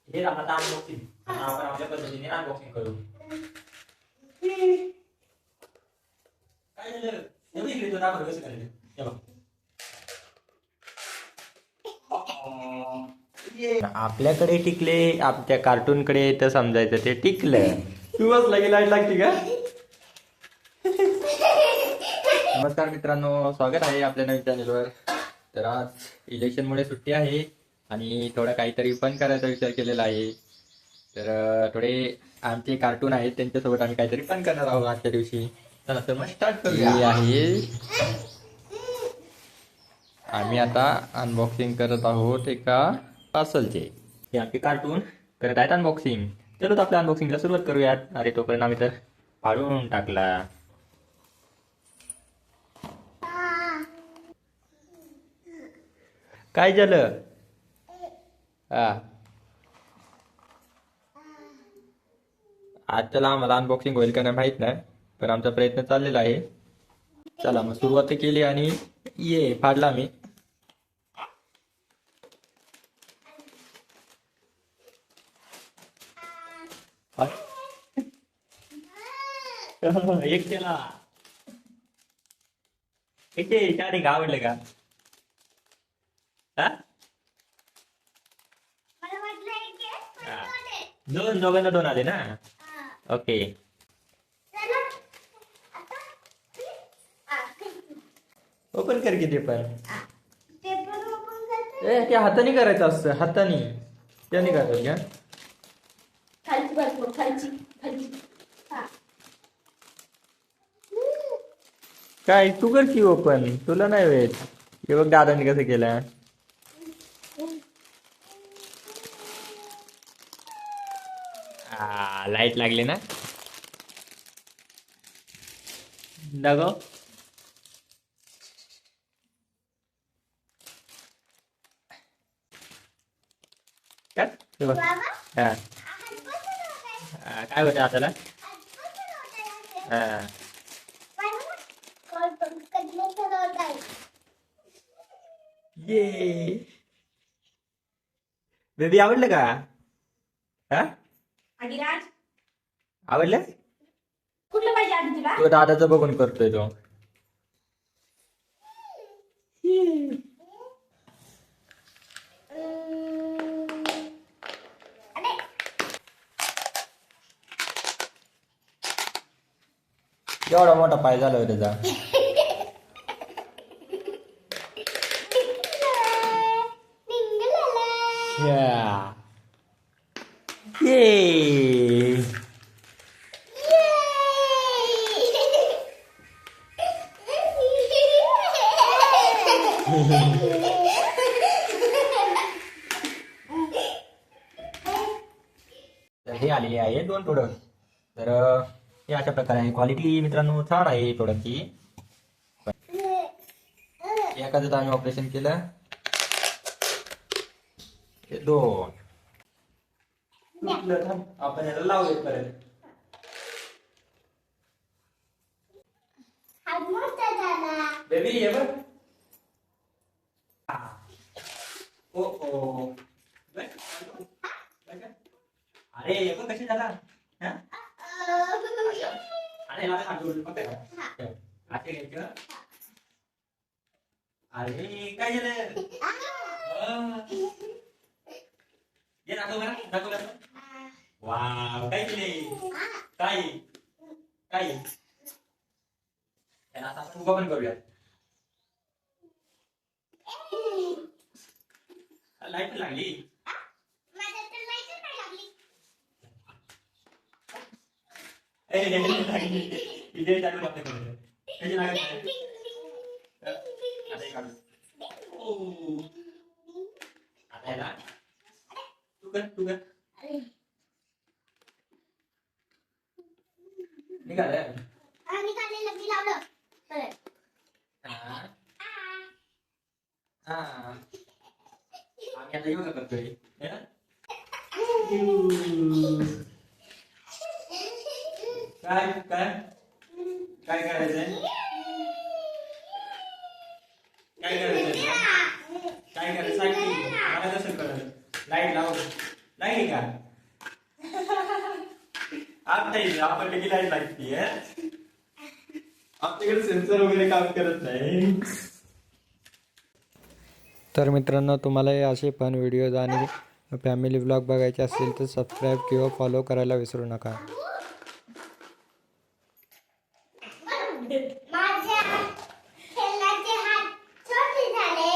हे आता अनबॉक्सिंग आता आपण आपल्या पद्धतीने अनबॉक्सिंग करू. काय झालं एवढी इकडे तो दाखव कसं करायचं हे बघ. आपल्याकडे टिकले आपल्या कार्टूनकडे तर समजायचं ते टिकलं. तू बसला की लाईट लागते का? नमस्कार मित्रांनो, स्वागत आहे आपल्या नवीन चॅनलवर. तर आज इलेक्शनमुळे सुट्टी आहे आणि थोडं काहीतरी पण करायचा विचार केलेला आहे. तर थोडे आमचे कार्टून आहेत त्यांच्यासोबत आम्ही काहीतरी पण करणार आहोत आजच्या दिवशी. चला तर मग स्टार्ट करूया. आम्ही आता अनबॉक्सिंग करत आहोत एका पार्सलचे. हे आपले कार्टून करत आहेत अनबॉक्सिंग. चलो तर आपल्या अनबॉक्सिंगला सुरुवात करूयात. अरे तोपर्यंत आम्ही तर फाडून टाकला. काय झालं? हा आज त्याला आम्हाला अनबॉक्सिंग होईल का नाही माहित नाही, पण आमचा प्रयत्न चाललेला आहे. चला मग सुरुवात केली आणि ये फाडला मी. एक केला. एक स्टार्टिंग आवडलं का? हा? हा. दोघांना दोन आले ना. ओके. ओपन कर की ते पण. ते हाताने करायचं असतं, हाताने त्याने करतात का? काय तू कर की ओपन, तुला नाही वेळ. हे बघ दादाने कसं केलं. लाईट लागली ना. दाखव. काय हे बघ. हा. काय होतं हाताला? हा. ये बेबी आवडलं का? हा आवडलं. कुठलं पाहिजे आधी तुला? तो दादाचं बघून करतोय तो. एवढा मोठा पाय झाला होता त्याचा. Yeah. Yay! तर हे आलेले आहे दोन प्रोडक्ट. तर हे अशा प्रकारे आहे. क्वालिटी मित्रांनो छान आहे प्रोडक्टची. एखादं आम्ही ऑपरेशन केलं. हे दोन आपण याला लावूया परत. बेबी ये बघ. ओ ओ अरे ये बघ कशी झाला. अरे याला हात जोडून बघ. असे घ्यायचं. अरे काय झालं? ये दाखव मला, दाखव दाखव. वाव काय केले? काय काय याला आता आपण उभा पण करूया. लाईट पण लागली. इथे चालू लागते कशी लागत नाही. आता हे काढू. आता याला तू कर निघालं. आम्ही आता योगा करतोय. काय काय काय करायचंय? काय करायचंय? काय करायचं? मला कसं कळलं? लाईट लाव. लाईट का आज नाही आपण लगेच लाईट लागते आपल्याकडे सेन्सर वगैरे काम करत नाही. तर मित्रांनो तुम्हालाही असे पण व्हिडिओज आणि फॅमिली ब्लॉग बघायचे असतील तर सबस्क्राईब किंवा फॉलो करायला विसरू नका. माझ्या खेळण्याचे हात छोटे झाले.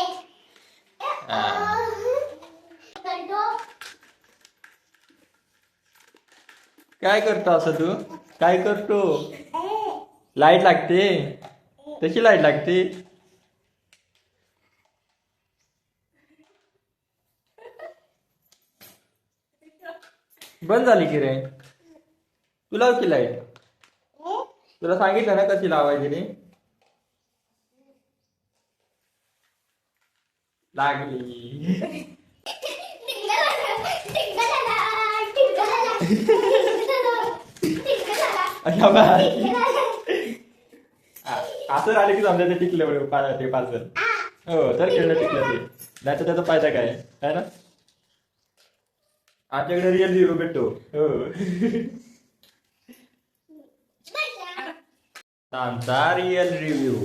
काय करतो असं तू काय करतो. लाईट लागते तशी लाईट लागते. बंद झाली की रे तू लाव की लाईट. तुला सांगितलं ना कशी लावायची रे. लागली अशा बाय. असं राहिले की समजा ते टिकलं ते पार्सल. हो तर खेळणं टिकलं ते नाही तर त्याचा फायदा काय आहे ना. आमच्याकडे रिअल रिव्ह्यू भेटतो. हो आमचा रिअल रिव्ह्यू.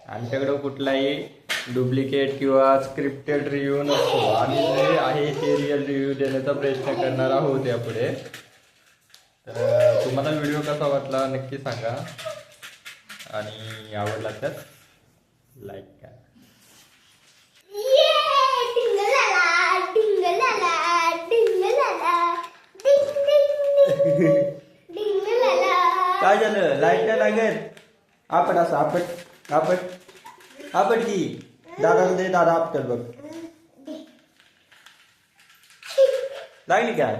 आमच्याकडं कुठलाही डुप्लिकेट किंवा स्क्रिप्टेड रिव्ह्यू नसतो. आम्ही जे आहे ते रिअल रिव्ह्यू देण्याचा प्रयत्न करणार आहोत यापुढे. तर तुम्हाला व्हिडिओ कसा वाटला नक्की सांगा आणि आवडला तर लाईक करा. काय झालं लाईट नाही लागत. आपट असं आपट आपट आपट की दादा दे दादा आपटल बघ. लागली काय